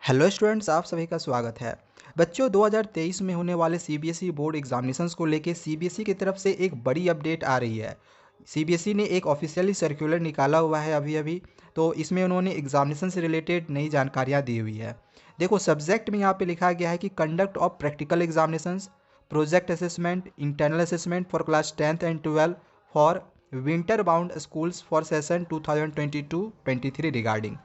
Hello students, आप सभी का स्वागत है। बच्चों, 2023 में होने वाले सीबीएसई बोर्ड एग्जामिनेशंस को लेके सीबीएसई की तरफ से एक बड़ी अपडेट आ रही है। सीबीएसई ने एक ऑफिशियली सर्कुलर निकाला हुआ है अभी अभी। तो इसमें उन्होंने एग्जामिनेशन से रिलेटेड नई जानकारियाँ दी हुई है। देखो, सब्जेक्ट में यहाँ पे लिखा गया है कि conduct of practical examinations, project assessment, internal assessment for class 10th and 12 for winter bound schools for session 2022-23 regarding.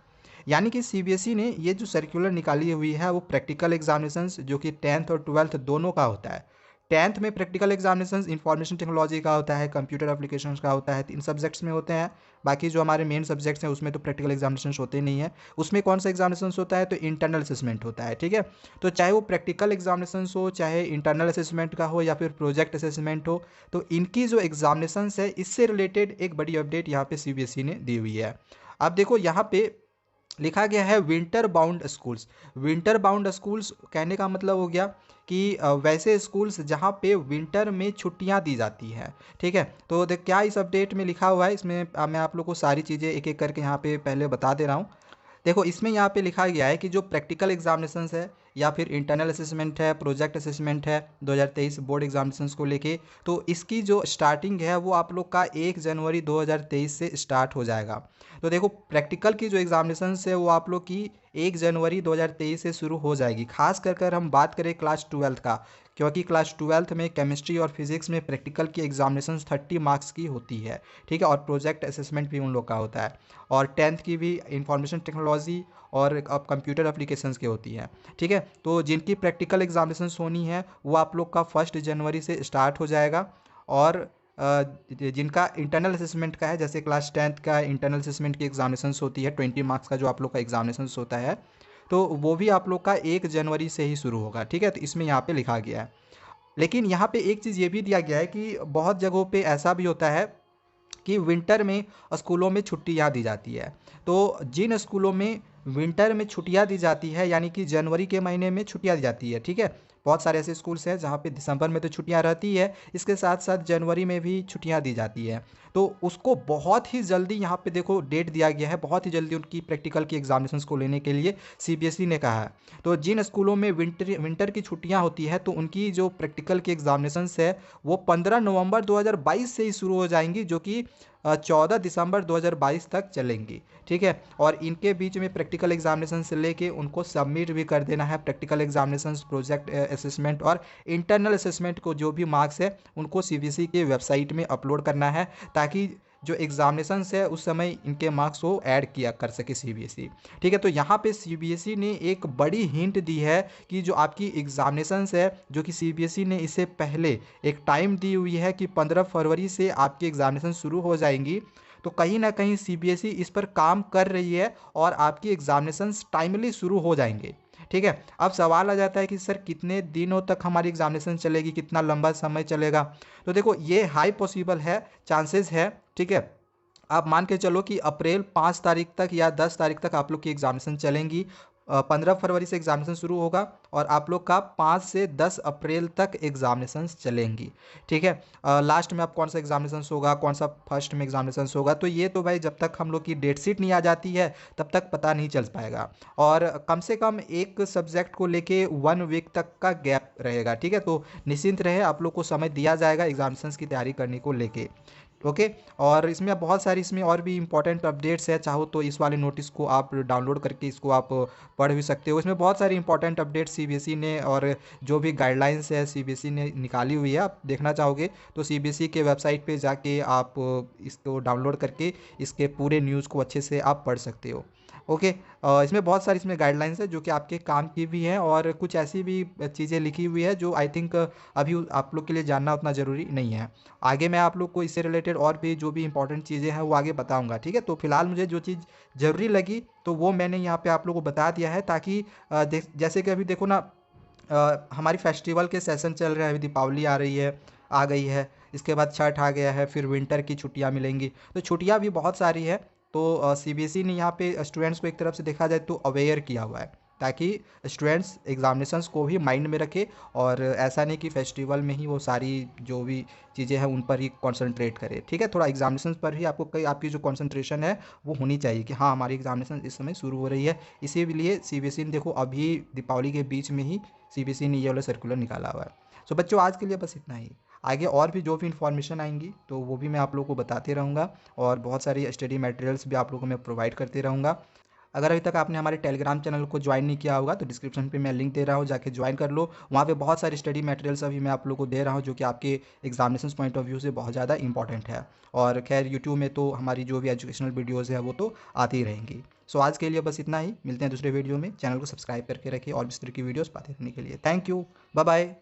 यानी कि सीबीएसई ने ये जो सर्कुलर निकाली हुई है वो प्रैक्टिकल एग्जामिनेशंस जो कि 10th और 12th दोनों का होता है। 10th में प्रैक्टिकल एग्जामिनेशंस इंफॉर्मेशन टेक्नोलॉजी का होता है, कंप्यूटर एप्लीकेशंस का होता है, 3 सब्जेक्ट्स में होते हैं। बाकी जो हमारे मेन सब्जेक्ट्स हैं उसमें तो प्रैक्टिकल एग्जामिनेशंस होते नहीं है। उसमें कौन सा एग्जामिनेशंस होता है? तो इंटरनल असेसमेंट होता है। ठीक है, तो चाहे वो प्रैक्टिकल एग्जामिनेशंस हो, चाहे इंटरनल असेसमेंट का हो या फिर प्रोजेक्ट असेसमेंट हो, तो इनकी जो एग्जामिनेशंस है इससे रिलेटेड एक बड़ी अपडेट यहाँ पे सीबीएसई ने दी हुई है। अब देखो, यहाँ पे लिखा गया है winter bound schools. Winter bound schools कहने का मतलब हो गया कि वैसे स्कूल्स जहाँ पे विंटर में छुट्टियाँ दी जाती हैं। ठीक है, तो देख क्या इस अपडेट में लिखा हुआ है, इसमें मैं आप लोग को सारी चीज़ें एक एक करके यहाँ पे पहले बता दे रहा हूँ। देखो, इसमें यहाँ पे लिखा गया है कि जो प्रैक्टिकल एग्जामिनेशंस है या फिर इंटरनल असेसमेंट है, प्रोजेक्ट असेसमेंट है 2023 बोर्ड एग्जामिनेशंस को लेके, तो इसकी जो स्टार्टिंग है वो आप लोग का 1 जनवरी 2023 से स्टार्ट हो जाएगा। तो देखो, प्रैक्टिकल की जो एग्जामिनेशंस है वो आप लोग की 1 जनवरी 2023 से शुरू हो जाएगी। खास कर हम बात करें क्लास 12th का, क्योंकि क्लास 12th में केमिस्ट्री और फिजिक्स में प्रैक्टिकल की एग्जामिनेशंस 30 मार्क्स की होती है। ठीक है, और प्रोजेक्ट असेसमेंट भी उन लोग का होता है। और 10th की भी इंफॉर्मेशन टेक्नोलॉजी और अब कंप्यूटर एप्लीकेशंस की होती है। ठीक है, तो जिनकी प्रैक्टिकल एग्जामिनेशंस होनी है वो आप लोग का 1 जनवरी से स्टार्ट हो जाएगा। और जिनका इंटरनल असेसमेंट का है, जैसे क्लास 10th का इंटरनल असेसमेंट की एग्जामिनेशंस होती है 20 मार्क्स का जो आप लोग का एग्जामिनेशंस होता है, तो वो भी आप लोग का 1 जनवरी से ही शुरू होगा। ठीक है, तो इसमें यहाँ पे लिखा गया है। लेकिन यहाँ पे एक चीज़ ये भी दिया गया है कि बहुत जगहों पे ऐसा भी होता है कि विंटर में स्कूलों में छुट्टियाँ दी जाती है। तो जिन स्कूलों में विंटर में छुट्टियाँ दी जाती है, यानी कि जनवरी के महीने में छुट्टियाँ दी जाती है। ठीक है, बहुत सारे ऐसे स्कूल्स हैं जहाँ पे दिसंबर में तो छुट्टियाँ रहती है, इसके साथ साथ जनवरी में भी छुट्टियाँ दी जाती है। तो उसको बहुत ही जल्दी यहाँ पे देखो डेट दिया गया है, बहुत ही जल्दी उनकी प्रैक्टिकल की एग्जामिनेशंस को लेने के लिए सीबीएसई ने कहा है। तो जिन स्कूलों में विंटर की छुट्टियाँ होती है तो उनकी जो प्रैक्टिकल की एग्जामिनेशंस है वो 15 नवंबर 2022 से ही शुरू हो जाएंगी, जो कि 14 दिसंबर 2022 तक चलेंगी। ठीक है, और इनके बीच में प्रैक्टिकल एग्जामिनेशन से लेके उनको सबमिट भी कर देना है। प्रैक्टिकल एग्जामिनेशन, प्रोजेक्ट असेसमेंट और इंटरनल असेसमेंट को जो भी मार्क्स है उनको सीबीएसई के वेबसाइट में अपलोड करना है, ताकि जो एग्जामिनेशंस है उस समय इनके मार्क्स को ऐड किया कर सके सीबीएसई। ठीक है, तो यहाँ पे सीबीएसई ने एक बड़ी हिंट दी है कि जो आपकी एग्जामिनेशंस है, जो कि सीबीएसई ने इससे पहले एक टाइम दी हुई है कि 15 फरवरी से आपकी एग्जामिनेशन शुरू हो जाएंगी, तो कहीं ना कहीं सीबीएसई इस पर काम कर रही है और आपकी एग्जामिनेशंस टाइमली शुरू हो जाएंगे। ठीक है, अब सवाल आ जाता है कि सर कितने दिनों तक हमारी एग्जामिनेशन चलेगी, कितना लंबा समय चलेगा? तो देखो, ये हाई पॉसिबल है, चांसेस है। ठीक है, आप मान के चलो कि अप्रैल 5 तारीख तक या 10 तारीख तक आप लोग की एग्जामिनेशन चलेंगी। 15 फरवरी से एग्जामिनेशन शुरू होगा और आप लोग का 5 से 10 अप्रैल तक एग्जामिनेशन चलेंगी। ठीक है, लास्ट में अब कौन सा एग्जामिनेशन होगा, कौन सा फर्स्ट में एग्जामिनेशन होगा, तो ये तो भाई जब तक हम लोग की डेट शीट नहीं आ जाती है तब तक पता नहीं चल पाएगा। और कम से कम एक सब्जेक्ट को लेके 1 वीक तक का गैप रहेगा। ठीक है, तो निश्चिंत रहे, आप लोग को समय दिया जाएगा एग्जामिनेशन की तैयारी करने को लेके। ओके, और इसमें बहुत सारी इसमें और भी इंपॉर्टेंट अपडेट्स है, चाहो तो इस वाले नोटिस को आप डाउनलोड करके इसको आप पढ़ भी सकते हो। इसमें बहुत सारी इंपॉर्टेंट अपडेट्स सीबीएसई ने और जो भी गाइडलाइंस है सीबीएसई ने निकाली हुई है, आप देखना चाहोगे तो सीबीएसई के वेबसाइट पे जाके आप इसको डाउनलोड करके इसके पूरे न्यूज़ को अच्छे से आप पढ़ सकते हो। ओके, इसमें बहुत सारी इसमें गाइडलाइंस है जो कि आपके काम की भी हैं, और कुछ ऐसी भी चीज़ें लिखी हुई है जो आई थिंक अभी आप लोग के लिए जानना उतना ज़रूरी नहीं है। आगे मैं आप लोग को इससे रिलेटेड और भी जो भी इंपॉर्टेंट चीज़ें हैं वो आगे बताऊंगा। ठीक है, तो फिलहाल मुझे जो चीज़ ज़रूरी लगी तो वो मैंने यहाँ पे आप लोग को बता दिया है, ताकि जैसे कि अभी देखो ना, हमारी फेस्टिवल के सेशन चल रहे हैं, अभी दीपावली आ रही है, आ गई है, इसके बाद छठ आ गया है, फिर विंटर की छुट्टियाँ मिलेंगी, तो छुट्टियाँ भी बहुत सारी है। तो सीबीएसई ने यहाँ पे स्टूडेंट्स को एक तरफ से देखा जाए तो अवेयर किया हुआ है। ताकि स्टूडेंट्स एग्जामिनेशंस को भी माइंड में रखे और ऐसा नहीं कि फेस्टिवल में ही वो सारी जो भी चीज़ें हैं उन पर ही कंसंट्रेट करे। ठीक है, थोड़ा एग्जामिनेशंस पर ही आपको कई आपकी जो कंसंट्रेशन है वो होनी चाहिए कि हाँ हमारी एग्जामिनेशन इस समय शुरू हो रही है। इसीलिए सीबीएसई ने देखो अभी दीपावली के बीच में ही सीबीएसई ने ये वाला सर्कुलर निकाला हुआ है। सो बच्चों आज के लिए बस इतना ही। आगे और भी जो भी इन्फॉर्मेशन आएंगी तो वो भी मैं आप लोगों को बताते रहूँगा और बहुत सारी स्टडी मटेरियल्स भी आप लोगों को मैं प्रोवाइड करते रहूँगा। अगर अभी तक आपने हमारे टेलीग्राम चैनल को ज्वाइन नहीं किया होगा तो डिस्क्रिप्शन पे मैं लिंक दे रहा हूँ, जाके ज्वाइन कर लो। वहाँ पे बहुत सारी स्टडी मटेरियल्स अभी मैं आप लोगों को दे रहा हूँ जो कि आपके एग्जामिनेशन पॉइंट ऑफ व्यू से बहुत ज़्यादा इंपॉर्टेंट है। और खैर यूट्यूब में तो हमारी जो भी एजुकेशनल वीडियोज़ है वो तो आती ही रहेंगी। सो आज के लिए बस इतना ही, मिलते हैं दूसरे वीडियो में। चैनल को सब्सक्राइब करके रखिए और भी इस तरह की वीडियोज़ पाते रहने के लिए। Thank you, bye bye.